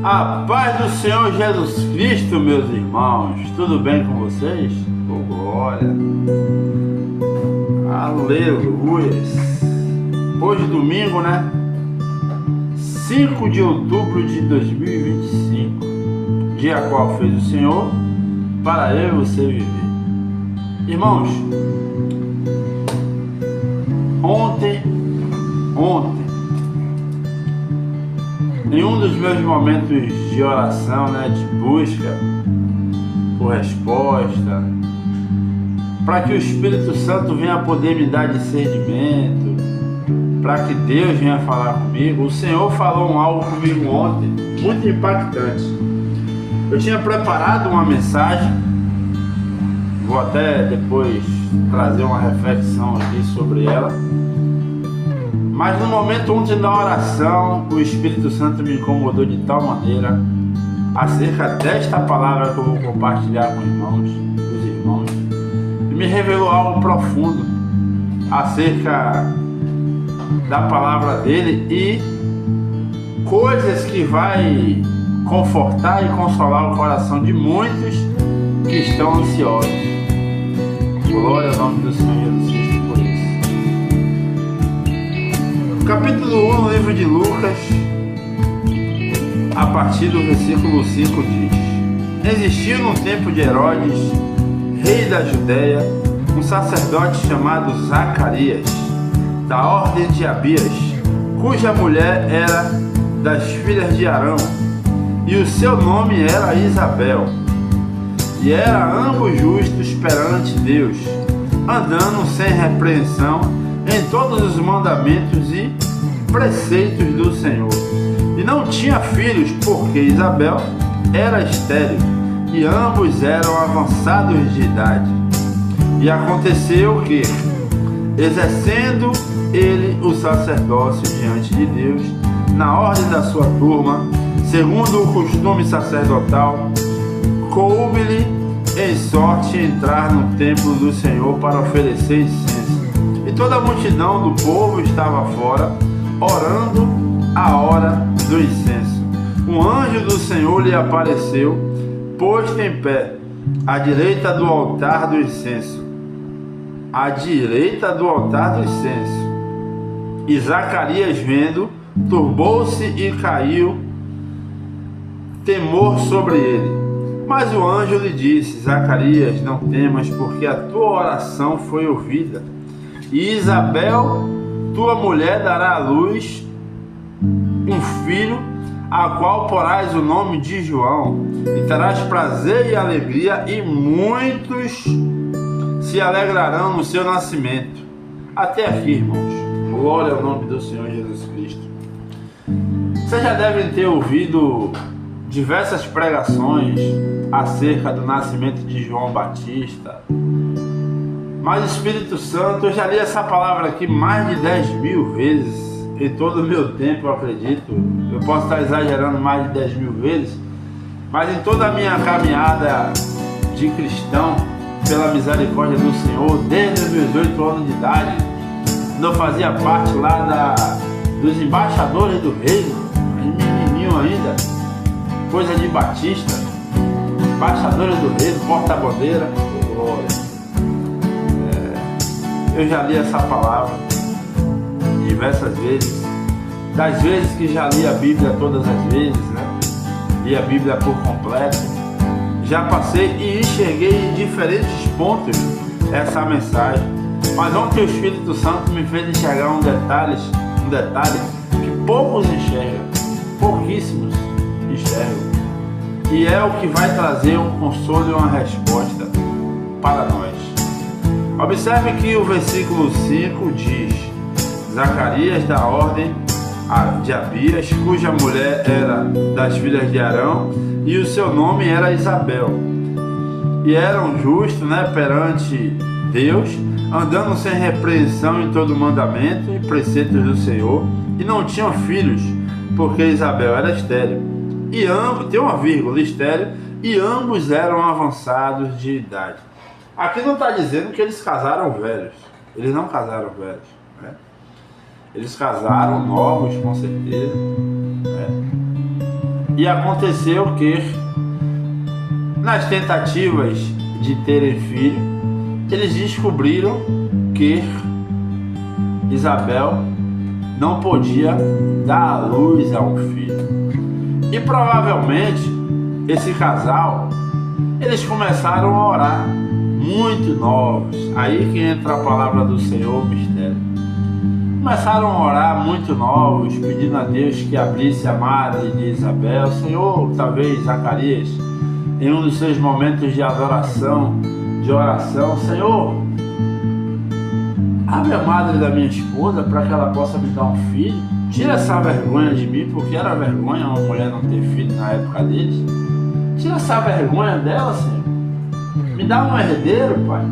A paz do Senhor Jesus Cristo, meus irmãos. Tudo bem com vocês? Oh, glória. Aleluia. Hoje domingo, né? 5 de outubro de 2025. Dia qual fez o Senhor para eu e você viver. Irmãos, ontem, em um dos meus momentos de oração, né, de busca por resposta, para que o Espírito Santo venha poder me dar discernimento, para que Deus venha falar comigo, o Senhor falou algo comigo ontem, muito impactante. Eu tinha preparado uma mensagem, vou até depois trazer uma reflexão aqui sobre ela. Mas no momento ontem da oração, o Espírito Santo me incomodou de tal maneira acerca desta palavra que eu vou compartilhar com os irmãos, e me revelou algo profundo acerca da palavra dele e coisas que vai confortar e consolar o coração de muitos que estão ansiosos. Glória ao nome do Senhor Jesus Cristo por isso. Capítulo 1 no livro de Lucas, a partir do versículo 5 diz: Existiu no tempo de Herodes, rei da Judéia, um sacerdote chamado Zacarias, da ordem de Abias, cuja mulher era das filhas de Arão, e o seu nome era Isabel. E eram ambos justos perante Deus, andando sem repreensão em todos os mandamentos e preceitos do Senhor. E não tinha filhos, porque Isabel era estéril, e ambos eram avançados de idade. E aconteceu que, exercendo ele o sacerdócio diante de Deus, na ordem da sua turma, segundo o costume sacerdotal, coube-lhe em sorte entrar no templo do Senhor para oferecer incenso. E toda a multidão do povo estava fora, orando a hora do incenso. Um anjo do Senhor lhe apareceu, posto em pé, à direita do altar do incenso. À direita do altar do incenso. E Zacarias, vendo, turbou-se e caiu temor sobre ele. Mas o anjo lhe disse: Zacarias, não temas, porque a tua oração foi ouvida. E Isabel, tua mulher, dará à luz um filho, a qual porás o nome de João, e terás prazer e alegria, e muitos se alegrarão no seu nascimento. Até aqui, irmãos. Glória ao nome do Senhor Jesus Cristo. Vocês já devem ter ouvido diversas pregações acerca do nascimento de João Batista. Mas o Espírito Santo, eu já li essa palavra aqui mais de 10.000 vezes em todo o meu tempo, eu acredito. Eu posso estar exagerando mais de 10.000 vezes, mas em toda a minha caminhada de cristão, pela misericórdia do Senhor, desde os meus 8 anos de idade, quando eu fazia parte lá dos embaixadores do reino, menininho ainda, coisa de batista, embaixadores do reino, porta-bandeira. Glória. Eu já li essa palavra diversas vezes, das vezes que já li a Bíblia todas as vezes, né? Li a Bíblia por completo, já passei e enxerguei em diferentes pontos essa mensagem, mas ontem o Espírito Santo me fez enxergar um detalhe que poucos enxergam, pouquíssimos enxergam, e é o que vai trazer um consolo e uma resposta para nós. Observe que o versículo 5 diz: Zacarias, da ordem de Abias, cuja mulher era das filhas de Arão, e o seu nome era Isabel. E eram justos, né, perante Deus, andando sem repreensão em todo mandamento e preceitos do Senhor, e não tinham filhos, porque Isabel era estéril. E ambos, tem uma vírgula, estéril, e ambos eram avançados de idade. Aqui não está dizendo que eles casaram velhos. Eles não casaram velhos, né? Eles casaram novos, com certeza, né? E aconteceu que, nas tentativas de terem filho, eles descobriram que Isabel não podia dar à luz a um filho. E provavelmente esse casal, eles começaram a orar muito novos. Aí que entra a palavra do Senhor, o mistério. Começaram a orar muito novos, pedindo a Deus que abrisse a madre de Isabel. Senhor, talvez Zacarias, em um dos seus momentos de adoração, de oração, Senhor, abre a madre da minha esposa para que ela possa me dar um filho. Tira essa vergonha de mim, porque era vergonha uma mulher não ter filho na época deles. Tira essa vergonha dela, Senhor. Me dá um herdeiro, Pai,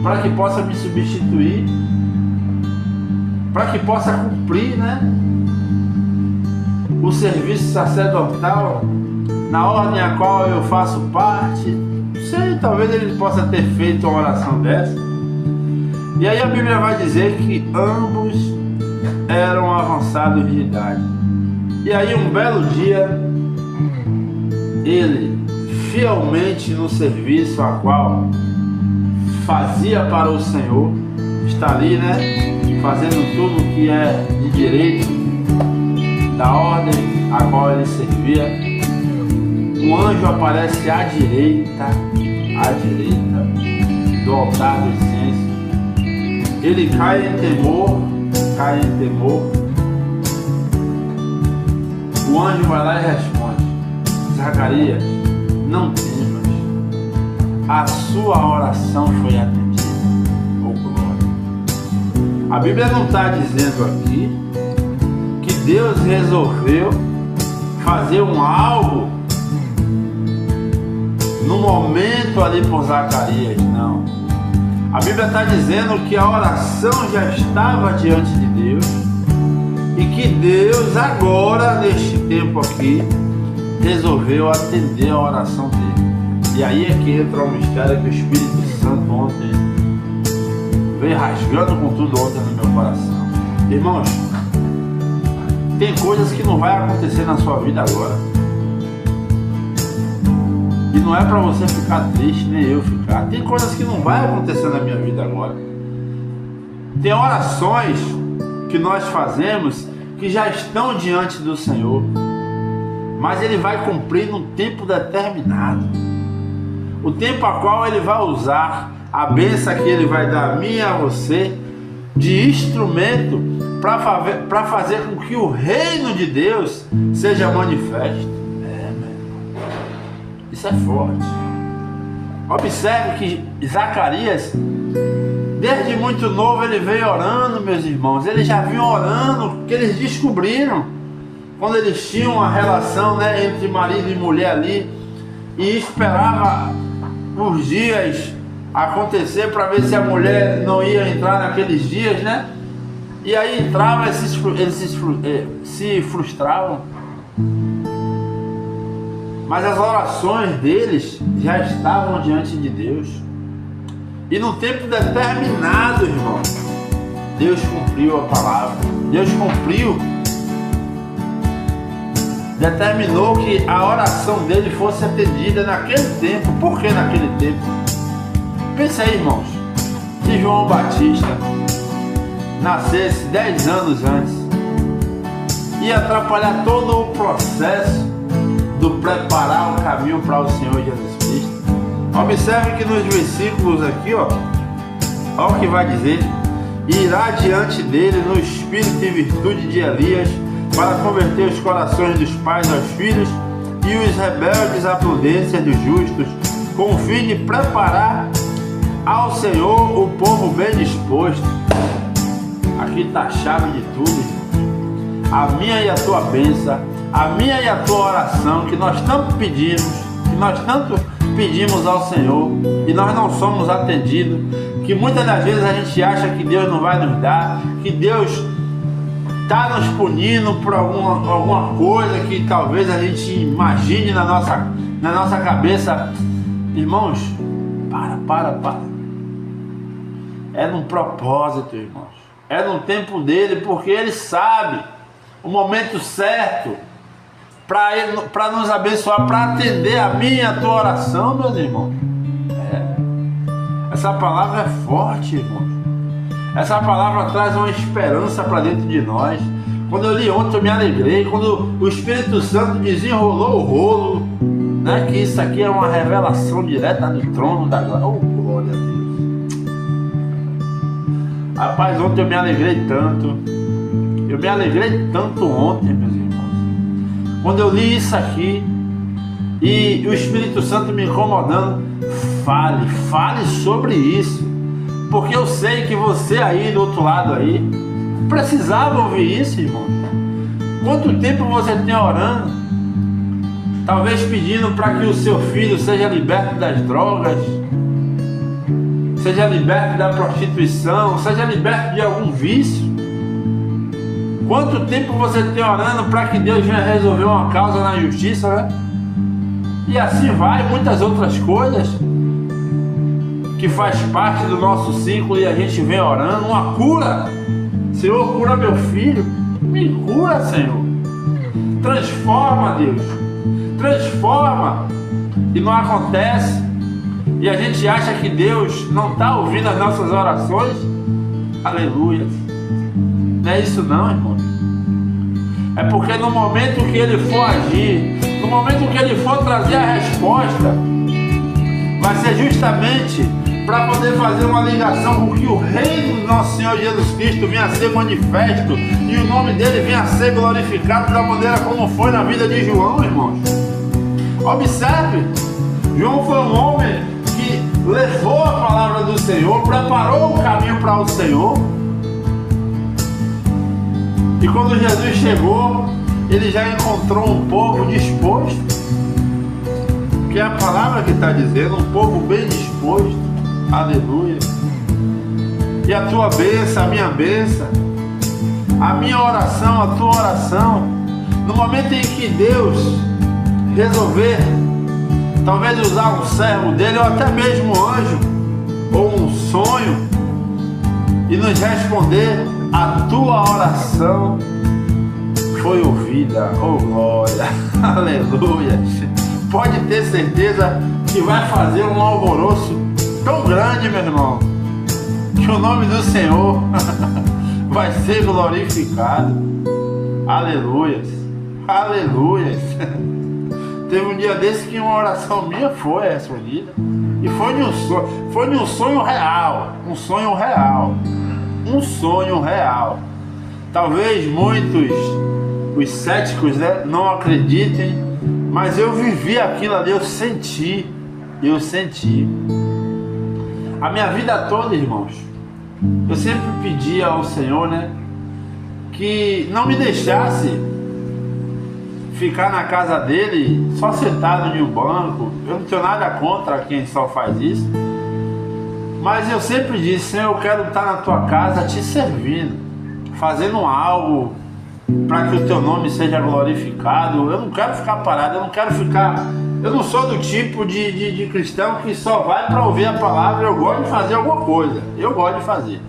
para que possa me substituir, para que possa cumprir, né, o serviço sacerdotal na ordem a qual eu faço parte. Não sei, talvez ele possa ter feito uma oração dessa. E aí a Bíblia vai dizer que ambos eram avançados de idade. E aí um belo dia, ele, fielmente no serviço a qual fazia para o Senhor, está ali, né, fazendo tudo que é de direito, da ordem a qual ele servia. Um anjo aparece à direita do altar do incenso. Ele cai em temor. O anjo vai lá e responde: Zacarias, não temas, a sua oração foi atendida. Oh, glória! A Bíblia não está dizendo aqui que Deus resolveu fazer algo no momento ali por Zacarias, não. A Bíblia está dizendo que a oração já estava diante de Deus e que Deus agora, neste tempo aqui, resolveu atender a oração dele. E aí é que entra o mistério que o Espírito Santo ontem veio rasgando com tudo ontem no meu coração. Irmãos, tem coisas que não vai acontecer na sua vida agora. E não é para você ficar triste, nem eu ficar. Tem coisas que não vai acontecer na minha vida agora. Tem orações que nós fazemos que já estão diante do Senhor, mas Ele vai cumprir no tempo determinado. O tempo a qual Ele vai usar a bênção que Ele vai dar a mim e a você de instrumento para fazer com que o reino de Deus seja manifesto. Isso é forte. Observe que Zacarias, desde muito novo, ele veio orando, meus irmãos. Eles já vinham orando, que eles descobriram quando eles tinham uma relação, né, entre marido e mulher ali, e esperava os dias acontecer para ver se a mulher não ia entrar naqueles dias, né? E aí entrava, eles se frustravam. Mas as orações deles já estavam diante de Deus. E no tempo determinado, irmão, Deus cumpriu a palavra. Deus cumpriu. Determinou que a oração dele fosse atendida naquele tempo. Por que naquele tempo? Pensa aí, irmãos. Se João Batista nascesse 10 anos antes, ia atrapalhar todo o processo do preparar o caminho para o Senhor Jesus Cristo. Observe que nos versículos aqui, ó o que vai dizer: irá diante dele no espírito e virtude de Elias, para converter os corações dos pais aos filhos e os rebeldes à prudência dos justos, com o fim de preparar ao Senhor o povo bem disposto. Aqui está a chave de tudo, irmão. A minha e a tua bênção, a minha e a tua oração, que nós tanto pedimos ao Senhor, e nós não somos atendidos, que muitas das vezes a gente acha que Deus não vai nos dar, que Deus está nos punindo por alguma coisa que talvez a gente imagine na nossa cabeça. Irmãos, para. É num propósito, irmãos. É no tempo dele, porque ele sabe o momento certo para nos abençoar, para atender a minha e a tua oração, meus irmãos. Essa palavra é forte, irmãos. Essa palavra traz uma esperança para dentro de nós. Quando eu li ontem, eu me alegrei. Quando o Espírito Santo desenrolou o rolo, né, que isso aqui é uma revelação direta do trono da glória. Oh, glória a Deus. Rapaz, ontem eu me alegrei tanto. Eu me alegrei tanto ontem, meus irmãos. Quando eu li isso aqui e o Espírito Santo me incomodando, fale sobre isso. Porque eu sei que você aí do outro lado aí precisava ouvir isso, irmão. Quanto tempo você tem orando? Talvez pedindo para que o seu filho seja liberto das drogas, seja liberto da prostituição, seja liberto de algum vício. Quanto tempo você tem orando para que Deus venha resolver uma causa na justiça, né? E assim vai, muitas outras coisas que faz parte do nosso ciclo e a gente vem orando. Uma cura. Senhor, cura meu filho. Me cura, Senhor. Transforma, Deus. Transforma. E não acontece. E a gente acha que Deus não está ouvindo as nossas orações. Aleluia. Não é isso não, irmão. É porque no momento que Ele for agir, no momento que Ele for trazer a resposta, vai ser justamente para poder fazer uma ligação com que o reino do nosso Senhor Jesus Cristo venha a ser manifesto e o nome dele venha a ser glorificado da maneira como foi na vida de João, irmãos. Observe, João foi um homem que levou a palavra do Senhor, preparou o caminho para o Senhor. E quando Jesus chegou, ele já encontrou um povo disposto, que é a palavra que está dizendo, um povo bem disposto. Aleluia. E a tua bênção, a minha bênção, a minha oração, a tua oração, no momento em que Deus resolver talvez usar um servo dele, ou até mesmo um anjo, ou um sonho, e nos responder, a tua oração foi ouvida. Oh glória, aleluia. Pode ter certeza que vai fazer um alvoroço tão grande, meu irmão, que o nome do Senhor vai ser glorificado. Aleluias, aleluias. Teve um dia desse que uma oração minha foi respondida, e foi de um sonho real, um sonho real, um sonho real. Talvez muitos, os céticos, né, não acreditem, mas eu vivi aquilo ali, eu senti. A minha vida toda, irmãos, eu sempre pedi ao Senhor, né, que não me deixasse ficar na casa dele só sentado em um banco. Eu não tenho nada contra quem só faz isso, mas eu sempre disse, Senhor, eu quero estar na tua casa te servindo, fazendo algo para que o teu nome seja glorificado. Eu não quero ficar parado, eu não sou do tipo de cristão que só vai para ouvir a palavra. Eu gosto de fazer alguma coisa, eu gosto de fazer.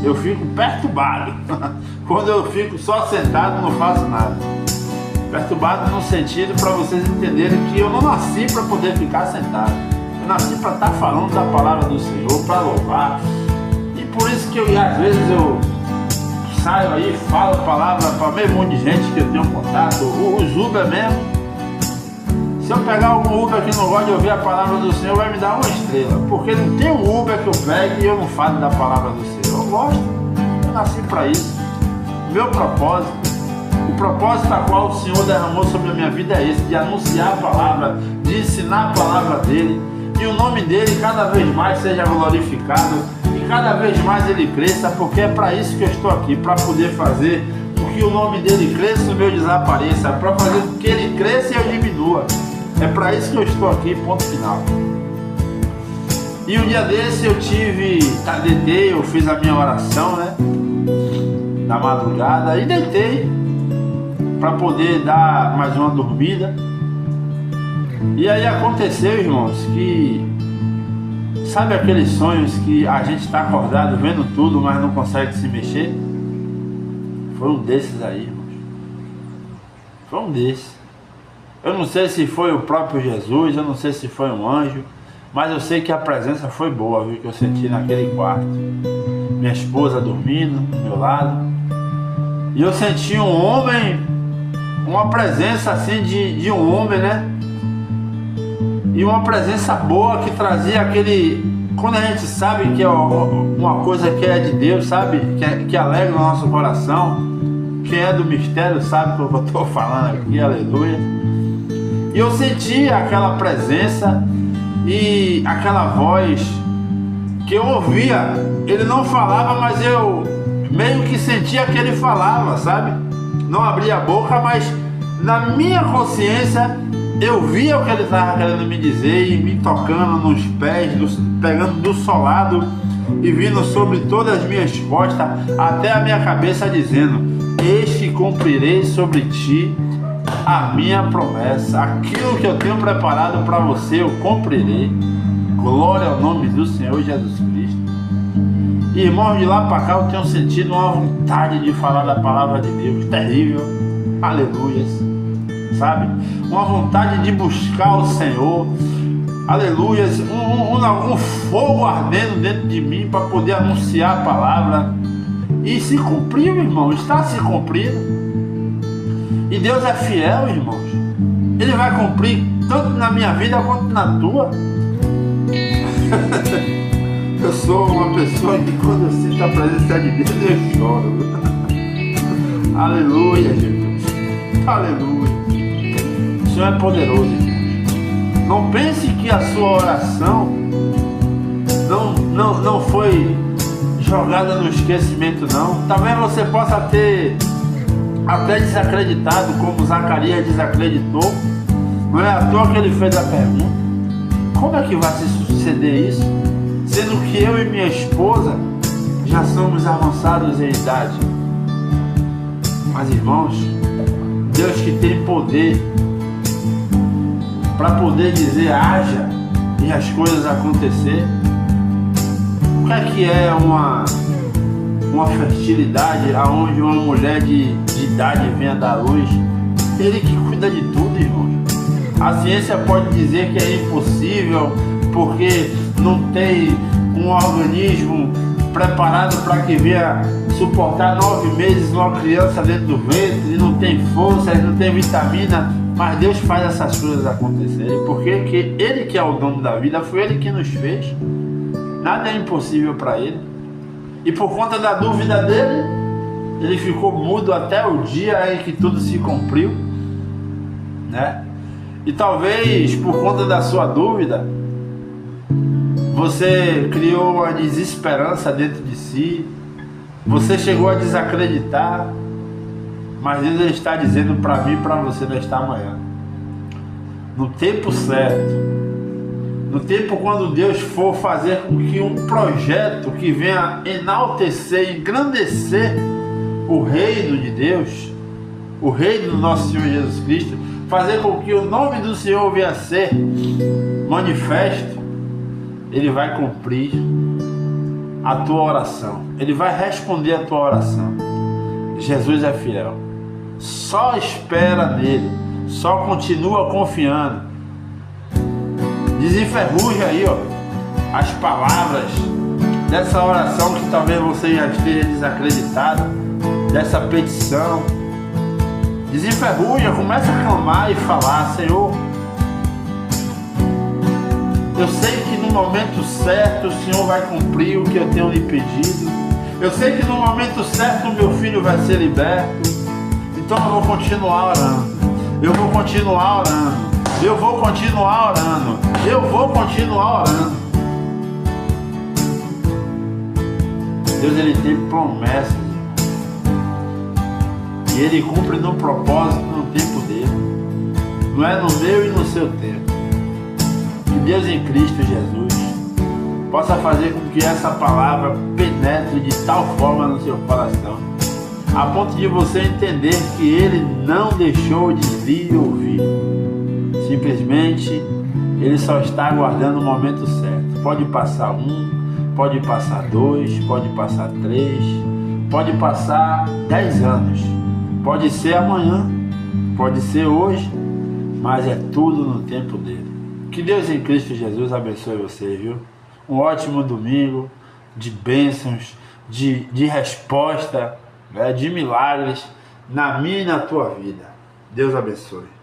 Eu fico perturbado quando eu fico só sentado, não faço nada. Perturbado no sentido para vocês entenderem que eu não nasci para poder ficar sentado. Eu nasci para estar falando da palavra do Senhor, para louvar. E por isso que às vezes eu saio aí e falo a palavra para meio monte de gente que eu tenho contato. Os Uber mesmo. Se eu pegar algum Uber que não gosta de ouvir a palavra do Senhor, vai me dar uma estrela. Porque não tem um Uber que eu pegue e eu não falo da palavra do Senhor. Eu gosto. Eu nasci para isso. Meu propósito, o propósito a qual o Senhor derramou sobre a minha vida é esse, de anunciar a palavra, de ensinar a palavra dele, e o nome dele cada vez mais seja glorificado, e cada vez mais ele cresça, porque é para isso que eu estou aqui, para poder fazer com que o nome dele cresça e o meu desapareça, para fazer com que ele cresça e eu diminua. É para isso que eu estou aqui, ponto final. E um dia desse eu deitei, eu fiz a minha oração, né, na madrugada, e deitei para poder dar mais uma dormida. E aí aconteceu, irmãos, que sabe aqueles sonhos que a gente está acordado vendo tudo, mas não consegue se mexer? Foi um desses aí, irmãos. Foi um desses. Eu não sei se foi o próprio Jesus, eu não sei se foi um anjo, mas eu sei que a presença foi boa, viu, que eu senti naquele quarto. Minha esposa dormindo do meu lado, e eu senti um homem, uma presença assim de um homem, né? E uma presença boa que trazia aquele... Quando a gente sabe que é uma coisa que é de Deus, sabe? Que alegra o nosso coração. Quem é do mistério sabe o que eu estou falando aqui, aleluia. E eu senti aquela presença e aquela voz que eu ouvia. Ele não falava, mas eu meio que sentia que ele falava, sabe? Não abria a boca, mas na minha consciência eu via o que ele estava querendo me dizer e me tocando nos pés, pegando do solado e vindo sobre todas as minhas costas até a minha cabeça, dizendo: eis que cumprirei sobre ti a minha promessa, aquilo que eu tenho preparado para você eu cumprirei. Glória ao nome do Senhor Jesus Cristo. E, irmãos, de lá para cá eu tenho sentido uma vontade de falar da palavra de Deus terrível, aleluias, sabe? Uma vontade de buscar o Senhor, aleluias, um fogo ardendo dentro de mim para poder anunciar a palavra. E se cumpriu, irmão, está se cumprindo. E Deus é fiel, irmãos. Ele vai cumprir tanto na minha vida quanto na tua. Eu sou uma pessoa que quando eu sinto a presença de Deus eu choro. Aleluia, Jesus. Aleluia. O Senhor é poderoso, irmãos. Não pense que a sua oração não foi jogada no esquecimento, não. Talvez você possa ter até desacreditado, como Zacarias desacreditou. Não é à toa que ele fez a pergunta: como é que vai se suceder isso, sendo que eu e minha esposa já somos avançados em idade? Mas, irmãos, Deus que tem poder para poder dizer haja e as coisas acontecer. O que é uma fertilidade aonde uma mulher de idade venha dar luz? Ele que cuida de tudo, irmãos. A ciência pode dizer que é impossível porque não tem um organismo preparado para que venha suportar 9 meses uma criança dentro do ventre, não tem força, não tem vitamina, mas Deus faz essas coisas acontecerem, porque Ele que é o dono da vida, foi Ele que nos fez, nada é impossível para Ele. E por conta da dúvida dele, ele ficou mudo até o dia em que tudo se cumpriu, né? E talvez por conta da sua dúvida, você criou uma desesperança dentro de si, você chegou a desacreditar, mas Deus está dizendo para mim e para você nesta manhã: no tempo certo, no tempo quando Deus for fazer com que um projeto que venha enaltecer, engrandecer o reino de Deus, o reino do nosso Senhor Jesus Cristo, fazer com que o nome do Senhor venha a ser manifesto, Ele vai cumprir a tua oração, Ele vai responder a tua oração. Jesus é fiel. Só espera nele, só continua confiando. Desenferruje aí, ó, as palavras dessa oração que talvez você já esteja desacreditado, dessa petição. Desenferruja, começa a clamar e falar: Senhor, eu sei que no momento certo o Senhor vai cumprir o que eu tenho lhe pedido. Eu sei que no momento certo o meu filho vai ser liberto. Então eu vou continuar orando. Eu vou continuar orando. Eu vou continuar orando. Eu vou continuar orando. Deus, Ele tem promessas. E Ele cumpre no propósito, no tempo dele. Não é no meu e no seu tempo. Que Deus em Cristo Jesus possa fazer com que essa palavra penetre de tal forma no seu coração, a ponto de você entender que Ele não deixou de lhe ouvir. Simplesmente Ele só está aguardando o momento certo. Pode passar 1, pode passar 2, pode passar 3, pode passar 10 anos, pode ser amanhã, pode ser hoje, mas é tudo no tempo dele. Que Deus em Cristo Jesus abençoe você, viu? Um ótimo domingo de bênçãos, de resposta, né, de milagres na minha e na tua vida. Deus abençoe.